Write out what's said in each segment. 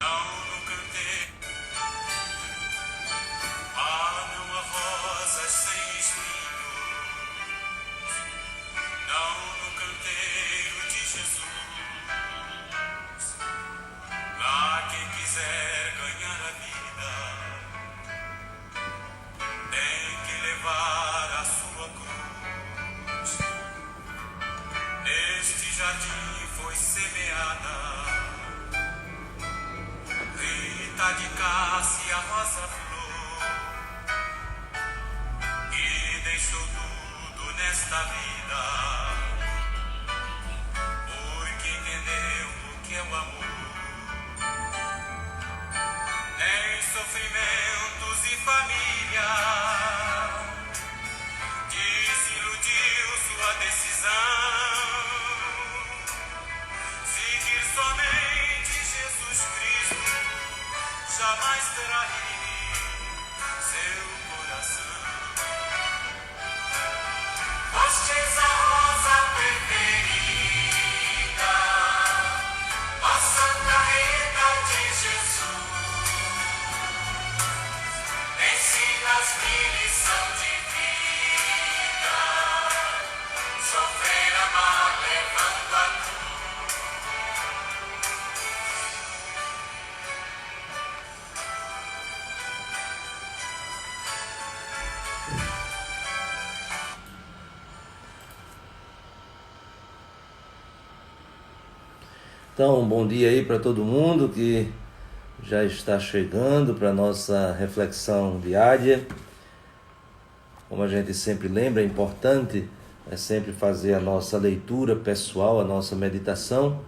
Não cantei, não há rosas sem espinhos, não no canteiro de Jesus. Lá quem quiser ganhar a vida tem que levar a sua cruz. Neste jardim foi semeada Rita de Cássia, rosa flor, que deixou tudo nesta vida, porque entendeu o que é o amor. Nem sofrimentos e família desiludiu sua decisão. Seguir somente Jesus Cristo jamais trair seu coração. Postes a rosa preferida, a Santa Rita de Jesus, ensina-me lição de vida, sofrer, amar, levando a cruz. Então, um bom dia aí para todo mundo que já está chegando para a nossa reflexão diária. Como a gente sempre lembra, é importante sempre fazer a nossa leitura pessoal, a nossa meditação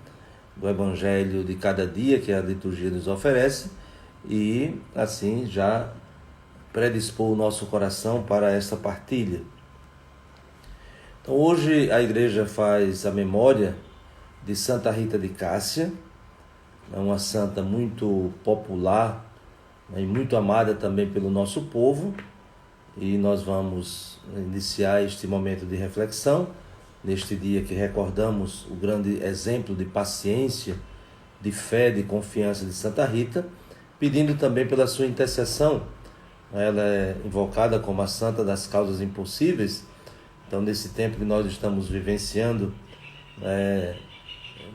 do Evangelho de cada dia que a liturgia nos oferece e assim já predispor o nosso coração para essa partilha. Então, hoje a igreja faz a memória de Santa Rita de Cássia, uma santa muito popular e muito amada também pelo nosso povo, e nós vamos iniciar este momento de reflexão, neste dia que recordamos o grande exemplo de paciência, de fé, de confiança de Santa Rita, pedindo também pela sua intercessão. Ela é invocada como a santa das causas impossíveis. Então, nesse tempo que nós estamos vivenciando,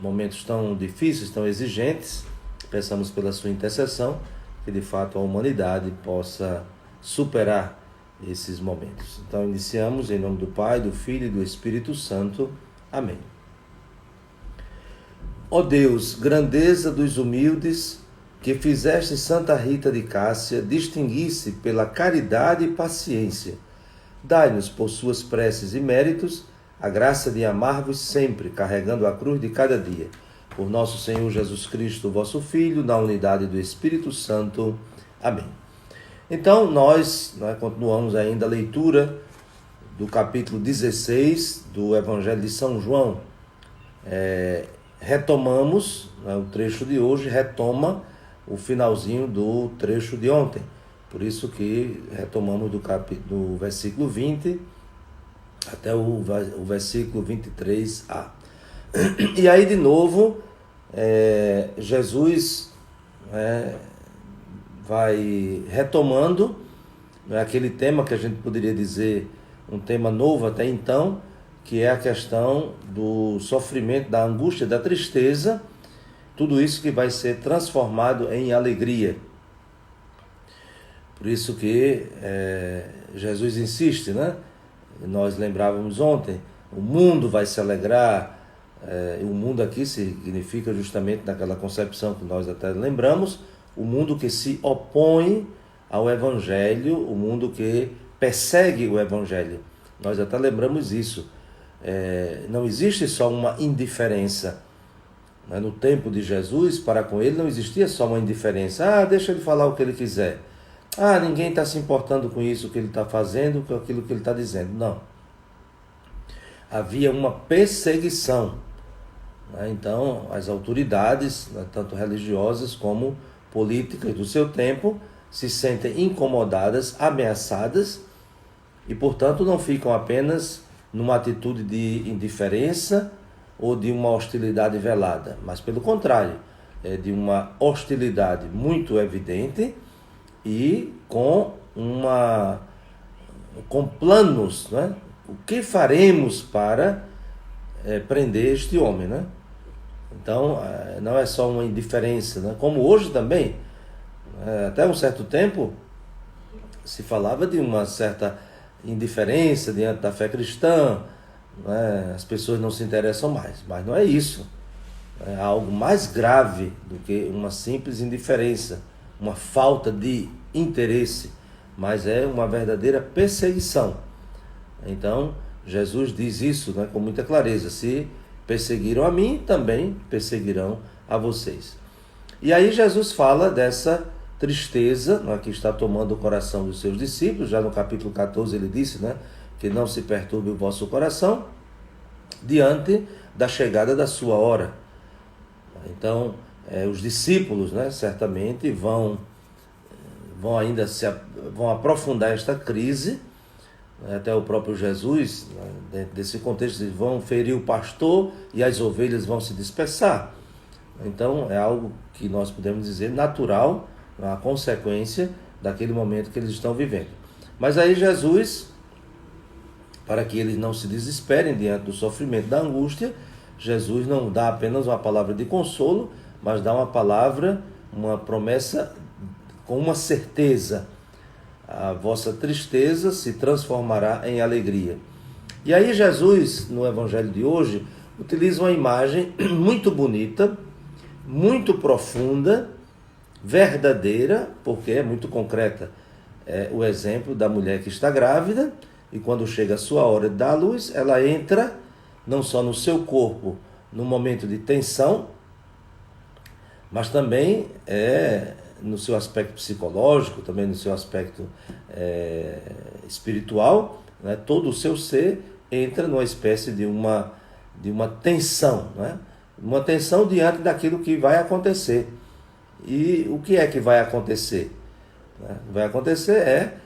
momentos tão difíceis, tão exigentes, peçamos pela sua intercessão que de fato a humanidade possa superar esses momentos. Então iniciamos em nome do Pai, do Filho e do Espírito Santo. Amém. Ó Deus, grandeza dos humildes, que fizeste Santa Rita de Cássia distinguir-se pela caridade e paciência, dai-nos por suas preces e méritos a graça de amar-vos sempre, carregando a cruz de cada dia. Por nosso Senhor Jesus Cristo, vosso Filho, na unidade do Espírito Santo. Amém. Então, nós continuamos ainda a leitura do capítulo 16 do Evangelho de São João. Retomamos, o trecho de hoje retoma o finalzinho do trecho de ontem. Por isso que retomamos do versículo 20 até o versículo 23a. E aí, de novo, Jesus vai retomando aquele tema que a gente poderia dizer um tema novo até então, que é a questão do sofrimento, da angústia, da tristeza, tudo isso que vai ser transformado em alegria. Por isso que Jesus insiste, né? Nós lembrávamos ontem, o mundo vai se alegrar, o mundo aqui significa justamente naquela concepção que nós até lembramos, o mundo que se opõe ao Evangelho, o mundo que persegue o Evangelho. Nós até lembramos isso. Não existe só uma indiferença. No tempo de Jesus, para com ele, não existia só uma indiferença. Deixa ele falar o que ele quiser. Ninguém está se importando com isso que ele está fazendo, com aquilo que ele está dizendo. Não. Havia uma perseguição. Então, as autoridades, tanto religiosas como políticas do seu tempo, se sentem incomodadas, ameaçadas, e, portanto, não ficam apenas numa atitude de indiferença ou de uma hostilidade velada, mas, pelo contrário, de uma hostilidade muito evidente e com planos, né? O que faremos para prender este homem, né? Então, não é só uma indiferença, né? Como hoje também, até um certo tempo, se falava de uma certa indiferença diante da fé cristã, né? As pessoas não se interessam mais, mas não é isso. É algo mais grave do que uma simples indiferença, uma falta de interesse, mas é uma verdadeira perseguição. Então, Jesus diz isso, né, com muita clareza: se perseguiram a mim, também perseguirão a vocês. E aí Jesus fala dessa tristeza, né, que está tomando o coração dos seus discípulos. Já no capítulo 14 ele disse, né, que não se perturbe o vosso coração diante da chegada da sua hora. Então, os discípulos, né, certamente vão aprofundar esta crise. Até o próprio Jesus, né, dentro desse contexto, vão ferir o pastor e as ovelhas vão se dispersar. Então, é algo que nós podemos dizer natural, a consequência daquele momento que eles estão vivendo. Mas aí Jesus, para que eles não se desesperem diante do sofrimento, da angústia, Jesus não dá apenas uma palavra de consolo, mas dá uma palavra, uma promessa com uma certeza: a vossa tristeza se transformará em alegria. E aí Jesus, no Evangelho de hoje, utiliza uma imagem muito bonita, muito profunda, verdadeira, porque é muito concreta. É o exemplo da mulher que está grávida e quando chega a sua hora de dar à luz, ela entra não só no seu corpo, no momento de tensão, mas também no seu aspecto psicológico, também no seu aspecto espiritual, né? Todo o seu ser entra numa espécie de uma tensão, né? Uma tensão diante daquilo que vai acontecer. E o que é que vai acontecer? O que vai acontecer é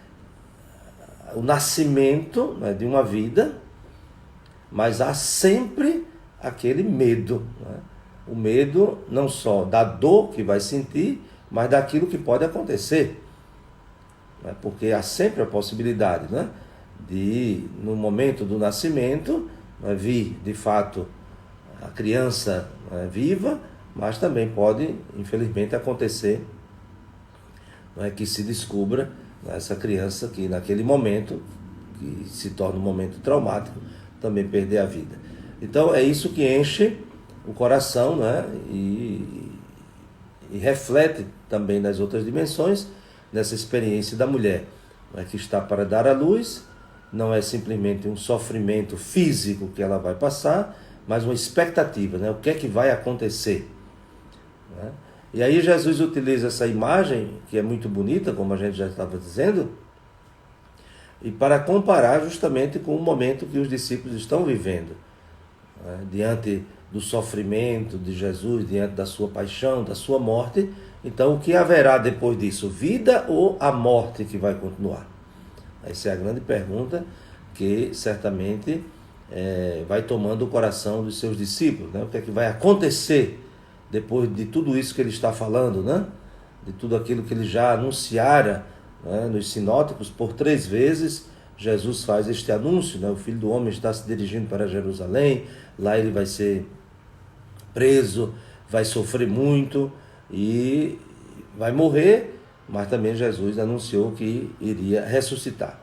o nascimento, né, de uma vida, mas há sempre aquele medo, né? O medo não só da dor que vai sentir, mas daquilo que pode acontecer, né? Porque há sempre a possibilidade, né, de, no momento do nascimento, né, vir de fato a criança, né, viva, mas também pode, infelizmente, acontecer, né, que se descubra, né, essa criança que naquele momento, que se torna um momento traumático, também perder a vida. Então é isso que enche o coração, né, e reflete também nas outras dimensões, nessa experiência da mulher, né, que está para dar à luz. Não é simplesmente um sofrimento físico que ela vai passar, mas uma expectativa, né, o que é que vai acontecer, né? E aí Jesus utiliza essa imagem, que é muito bonita, como a gente já estava dizendo, e para comparar justamente com o momento que os discípulos estão vivendo, né, diante do sofrimento de Jesus, diante da sua paixão, da sua morte. Então, o que haverá depois disso? Vida ou a morte que vai continuar? Essa é a grande pergunta que certamente vai tomando o coração dos seus discípulos, né? O que é que vai acontecer depois de tudo isso que ele está falando, né? De tudo aquilo que ele já anunciara, né, nos sinóticos. Por 3 vezes Jesus faz este anúncio, né? O Filho do Homem está se dirigindo para Jerusalém, lá ele vai ser preso, vai sofrer muito e vai morrer, mas também Jesus anunciou que iria ressuscitar.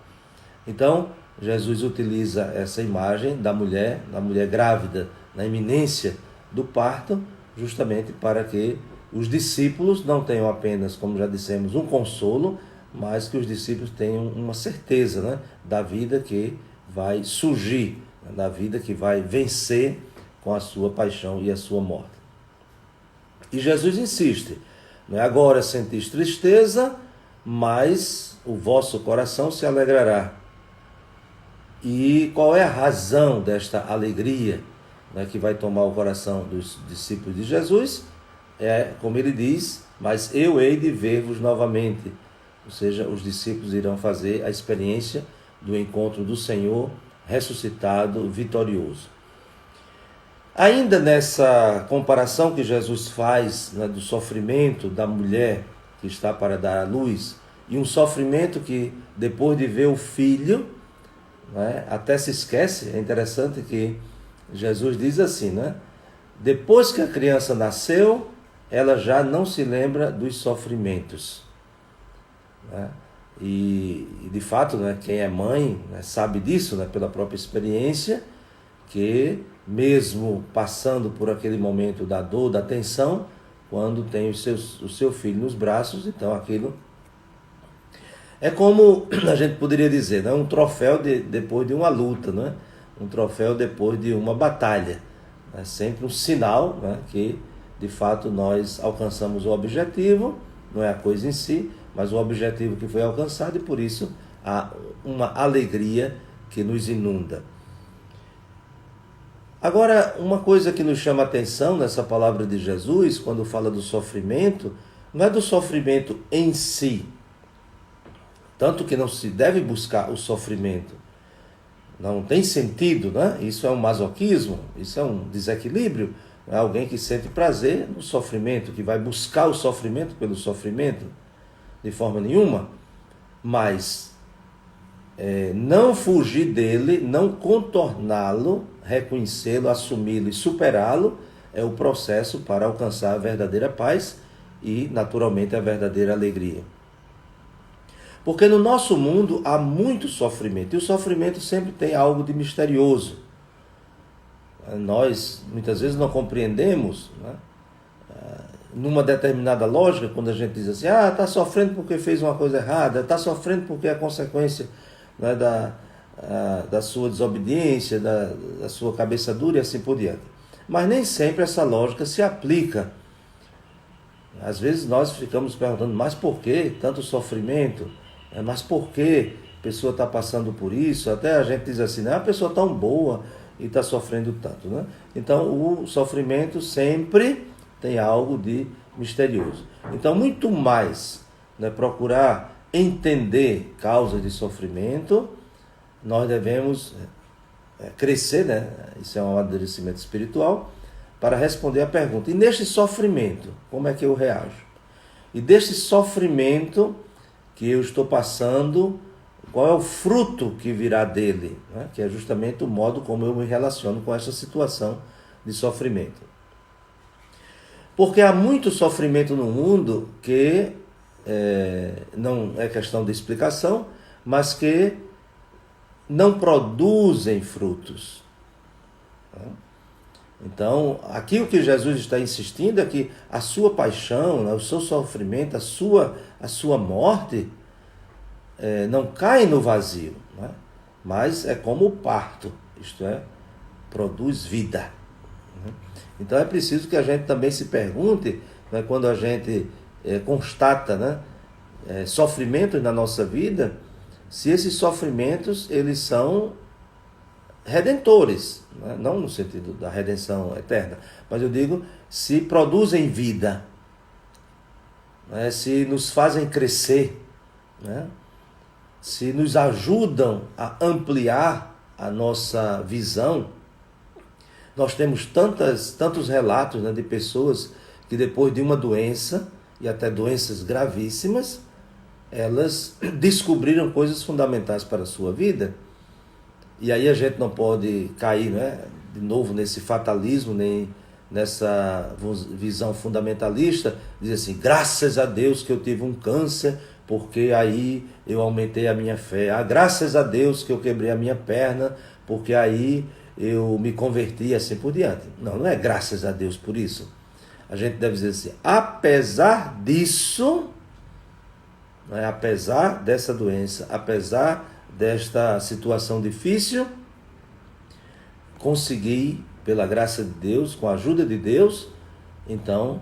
Então, Jesus utiliza essa imagem da mulher grávida, na iminência do parto, justamente para que os discípulos não tenham apenas, como já dissemos, um consolo, mas que os discípulos tenham uma certeza, né, da vida que vai surgir, da vida que vai vencer com a sua paixão e a sua morte. E Jesus insiste: não é agora sentis tristeza, mas o vosso coração se alegrará. E qual é a razão desta alegria, né, que vai tomar o coração dos discípulos de Jesus? É, como ele diz: mas eu hei de ver-vos novamente. Ou seja, os discípulos irão fazer a experiência do encontro do Senhor ressuscitado, vitorioso. Ainda nessa comparação que Jesus faz, né, do sofrimento da mulher que está para dar à luz, e um sofrimento que depois de ver o filho, né, até se esquece. É interessante que Jesus diz assim, né? Depois que a criança nasceu, ela já não se lembra dos sofrimentos, né? E de fato, né, quem é mãe, né, sabe disso, né, pela própria experiência, que mesmo passando por aquele momento da dor, da tensão, quando tem o seu filho nos braços, então aquilo é como a gente poderia dizer, né, um troféu depois de uma luta, né, um troféu depois de uma batalha. É sempre um sinal, né, que de fato nós alcançamos o objetivo, não é a coisa em si, mas o objetivo que foi alcançado, e por isso há uma alegria que nos inunda. Agora, uma coisa que nos chama a atenção nessa palavra de Jesus, quando fala do sofrimento, não é do sofrimento em si, tanto que não se deve buscar o sofrimento. Não tem sentido, né? Isso é um masoquismo, isso é um desequilíbrio. É alguém que sente prazer no sofrimento, que vai buscar o sofrimento pelo sofrimento, de forma nenhuma. Mas não fugir dele, não contorná-lo, reconhecê-lo, assumi-lo e superá-lo, é o processo para alcançar a verdadeira paz e, naturalmente, a verdadeira alegria. Porque no nosso mundo há muito sofrimento, e o sofrimento sempre tem algo de misterioso. Nós, muitas vezes, não compreendemos, né, numa determinada lógica, quando a gente diz assim, está sofrendo porque fez uma coisa errada, está sofrendo porque é consequência, né, da sua desobediência, da sua cabeça dura e assim por diante. Mas nem sempre essa lógica se aplica. Às vezes nós ficamos perguntando, mas por que tanto sofrimento? Mas por que a pessoa está passando por isso? Até a gente diz assim, não é uma pessoa tão boa e está sofrendo tanto, né? Então o sofrimento sempre tem algo de misterioso. Então muito mais, né, procurar entender causas de sofrimento, nós devemos crescer, né? Isso é um amadurecimento espiritual, para responder a pergunta, e neste sofrimento, como é que eu reajo? E deste sofrimento que eu estou passando, qual é o fruto que virá dele, né? Que é justamente o modo como eu me relaciono com essa situação de sofrimento. Porque há muito sofrimento no mundo que não é questão de explicação, mas que não produzem frutos. Então, aqui o que Jesus está insistindo é que a sua paixão, né, o seu sofrimento, a sua morte não cai no vazio, né? Mas é como o parto, isto é, produz vida. Então é preciso que a gente também se pergunte, né, quando a gente constata, né, sofrimentos na nossa vida, se esses sofrimentos eles são redentores, né? Não no sentido da redenção eterna, mas eu digo se produzem vida, né? Se nos fazem crescer, né? Se nos ajudam a ampliar a nossa visão. Nós temos tantos relatos, né, de pessoas que depois de uma doença, e até doenças gravíssimas, elas descobriram coisas fundamentais para a sua vida. E aí a gente não pode cair, né, de novo nesse fatalismo, nem nessa visão fundamentalista, dizer assim, graças a Deus que eu tive um câncer, porque aí eu aumentei a minha fé. Graças a Deus que eu quebrei a minha perna, porque aí eu me converti, assim por diante. Não é graças a Deus por isso. A gente deve dizer assim, apesar disso, né, apesar dessa doença, apesar desta situação difícil, consegui, pela graça de Deus, com a ajuda de Deus, então,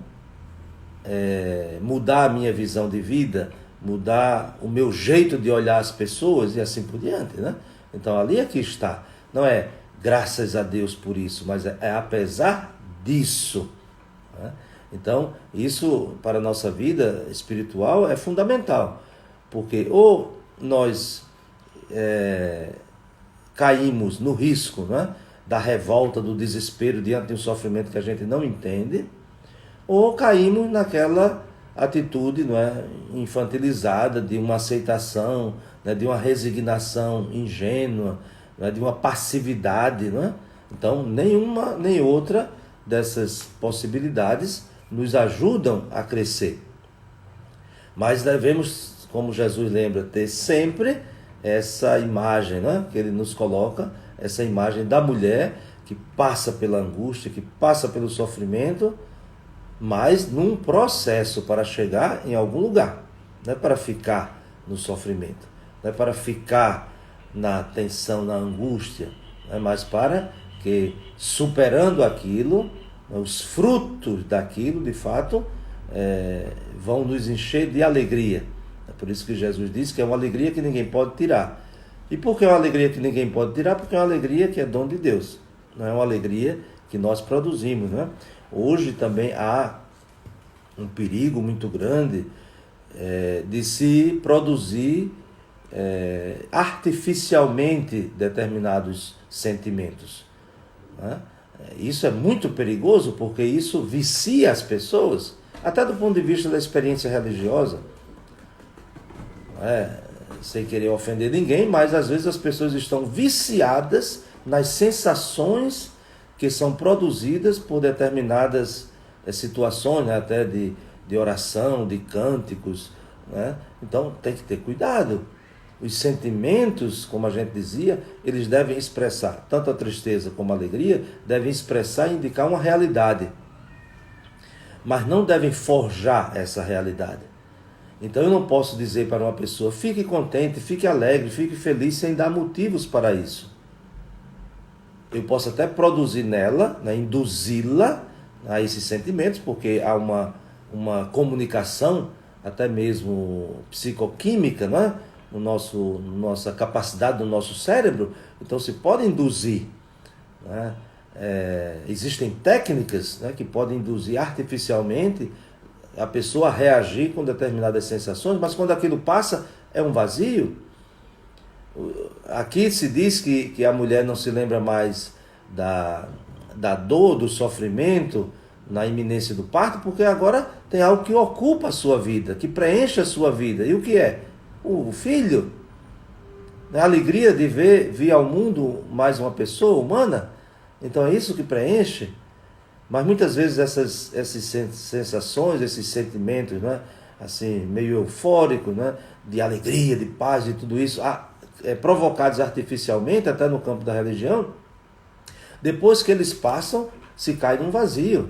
mudar a minha visão de vida, mudar o meu jeito de olhar as pessoas e assim por diante, né? Então, ali é que está. Não é graças a Deus por isso, mas é apesar disso, né? Então, isso para a nossa vida espiritual é fundamental, porque ou nós caímos no risco, né, da revolta, do desespero diante de um sofrimento que a gente não entende, ou caímos naquela atitude, não é, infantilizada de uma aceitação, né, de uma resignação ingênua, não é, de uma passividade. Não é? Então, nenhuma nem outra dessas possibilidades nos ajudam a crescer. Mas devemos, como Jesus lembra, ter sempre essa imagem, né, que ele nos coloca, essa imagem da mulher que passa pela angústia, que passa pelo sofrimento, mas num processo para chegar em algum lugar. Não é para ficar no sofrimento, não é para ficar na tensão, na angústia, mas para que, superando aquilo, os frutos daquilo, de fato, vão nos encher de alegria. É por isso que Jesus disse que é uma alegria que ninguém pode tirar. E por que é uma alegria que ninguém pode tirar? Porque é uma alegria que é dom de Deus. Não é uma alegria que nós produzimos. Né? Hoje também há um perigo muito grande de se produzir artificialmente determinados sentimentos. Né? Isso é muito perigoso porque isso vicia as pessoas, até do ponto de vista da experiência religiosa. Sem querer ofender ninguém, mas às vezes as pessoas estão viciadas nas sensações que são produzidas por determinadas situações, né? Até de oração, de cânticos. Né? Então tem que ter cuidado. Os sentimentos, como a gente dizia, eles devem expressar, tanto a tristeza como a alegria, devem expressar e indicar uma realidade. Mas não devem forjar essa realidade. Então eu não posso dizer para uma pessoa, fique contente, fique alegre, fique feliz, sem dar motivos para isso. Eu posso até produzir nela, né, induzi-la a esses sentimentos, porque há uma comunicação, até mesmo psicoquímica, não é? Nossa capacidade do nosso cérebro, então se pode induzir. Né? Existem técnicas, né, que podem induzir artificialmente a pessoa a reagir com determinadas sensações, mas quando aquilo passa, é um vazio. Aqui se diz que a mulher não se lembra mais da dor, do sofrimento na iminência do parto, porque agora tem algo que ocupa a sua vida, que preenche a sua vida. E o que é? O filho. A alegria de vir ao mundo mais uma pessoa humana. Então é isso que preenche. Mas muitas vezes essas sensações, esses sentimentos, né, assim, meio eufóricos, né, de alegria, de paz e tudo isso, provocados artificialmente, até no campo da religião, depois que eles passam, se cai num vazio.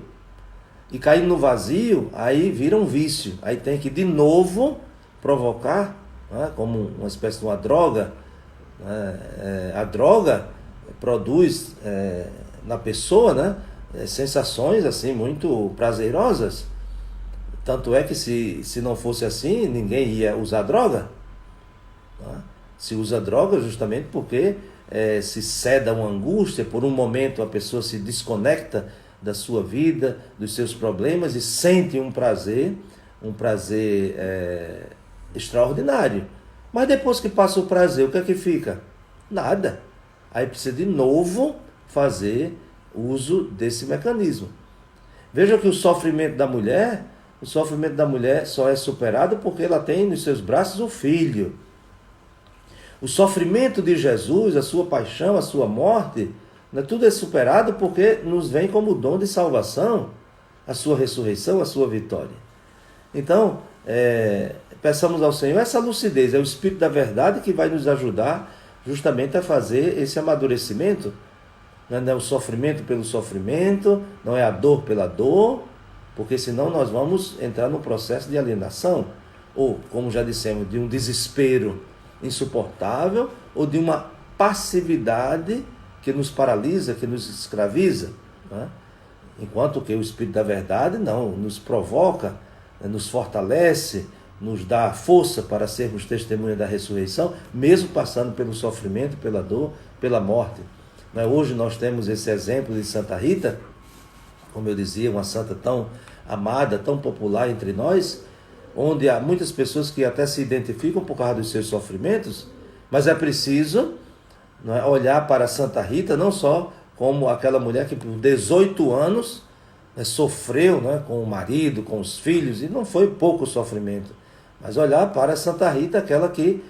E caindo no vazio, aí vira um vício. Aí tem que de novo provocar, né, como uma espécie de uma droga. A droga produz na pessoa, né, sensações assim muito prazerosas. Tanto é que se não fosse assim, ninguém ia usar droga. Se usa droga justamente porque se cede a uma angústia, por um momento a pessoa se desconecta da sua vida, dos seus problemas e sente um prazer extraordinário. Mas depois que passa o prazer, o que é que fica? Nada. Aí precisa de novo fazer uso desse mecanismo. Veja que o sofrimento da mulher só é superado porque ela tem nos seus braços o filho. O sofrimento de Jesus, a sua paixão, a sua morte, tudo é superado porque nos vem como dom de salvação, a sua ressurreição, a sua vitória. Então, peçamos ao Senhor essa lucidez, é o Espírito da verdade que vai nos ajudar justamente a fazer esse amadurecimento. Não é o sofrimento pelo sofrimento, não é a dor pela dor, porque senão nós vamos entrar num processo de alienação, ou, como já dissemos, de um desespero insuportável, ou de uma passividade que nos paralisa, que nos escraviza. Né? Enquanto que o Espírito da verdade não nos provoca, nos fortalece, nos dá força para sermos testemunha da ressurreição, mesmo passando pelo sofrimento, pela dor, pela morte. Hoje nós temos esse exemplo de Santa Rita, como eu dizia, uma santa tão amada, tão popular entre nós, onde há muitas pessoas que até se identificam por causa dos seus sofrimentos, mas é preciso olhar para Santa Rita não só como aquela mulher que por 18 anos, né, sofreu, né, com o marido, com os filhos, e não foi pouco sofrimento. Mas olhar para Santa Rita, aquela que,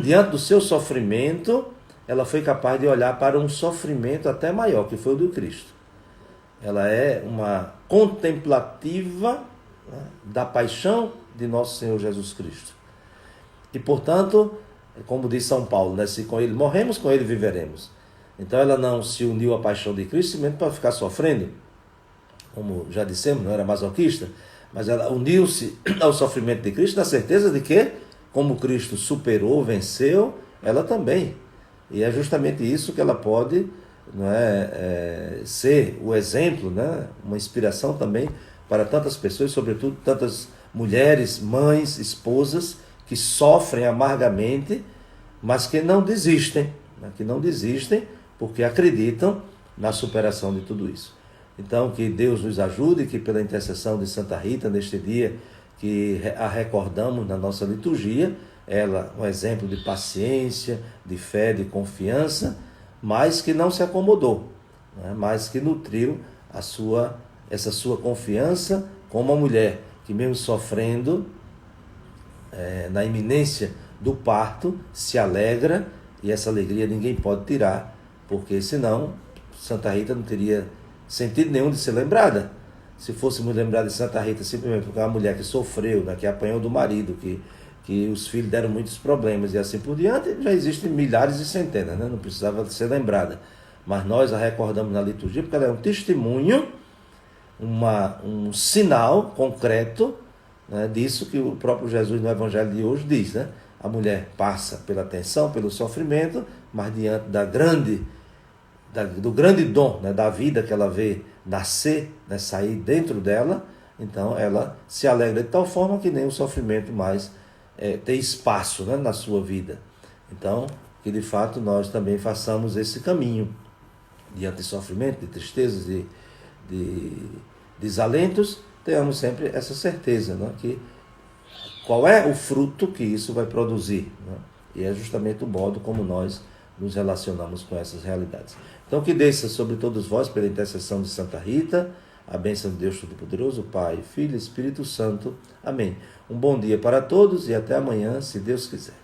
diante do seu sofrimento, ela foi capaz de olhar para um sofrimento até maior, que foi o do Cristo. Ela é uma contemplativa, né, da paixão de nosso Senhor Jesus Cristo. E, portanto, como diz São Paulo, né, se com ele morremos, com ele viveremos. Então ela não se uniu à paixão de Cristo simplesmente para ficar sofrendo, como já dissemos, não era masoquista, mas ela uniu-se ao sofrimento de Cristo na certeza de que, como Cristo superou, venceu, ela também. E é justamente isso que ela pode, não é, ser o exemplo, né, uma inspiração também para tantas pessoas, sobretudo tantas mulheres, mães, esposas, que sofrem amargamente, mas que não desistem, né, porque acreditam na superação de tudo isso. Então, que Deus nos ajude, que pela intercessão de Santa Rita, neste dia que a recordamos na nossa liturgia, ela um exemplo de paciência, de fé, de confiança, mas que não se acomodou, né? Mas que nutriu essa sua confiança como uma mulher que, mesmo sofrendo, na iminência do parto, se alegra, e essa alegria ninguém pode tirar, porque senão Santa Rita não teria sentido nenhum de ser lembrada. Se fôssemos lembrar de Santa Rita simplesmente porque é uma mulher que sofreu, né, que apanhou do marido, que os filhos deram muitos problemas e assim por diante, já existem milhares e centenas, né? Não precisava ser lembrada. Mas nós a recordamos na liturgia porque ela é um testemunho, um sinal concreto, né, disso que o próprio Jesus no Evangelho de hoje diz, né? A mulher passa pela tensão, pelo sofrimento, mas diante do grande dom, né, da vida que ela vê nascer, né, sair dentro dela, então ela se alegra de tal forma que nem o sofrimento mais tem espaço, né, na sua vida. Então, que de fato nós também façamos esse caminho diante de sofrimento, de tristezas, de desalentos, tenhamos sempre essa certeza, né, que qual é o fruto que isso vai produzir, né? E é justamente o modo como nós nos relacionamos com essas realidades. Então, que desça sobre todos vós, pela intercessão de Santa Rita, a bênção de Deus Todo-Poderoso, Pai, Filho e Espírito Santo. Amém. Um bom dia para todos e até amanhã, se Deus quiser.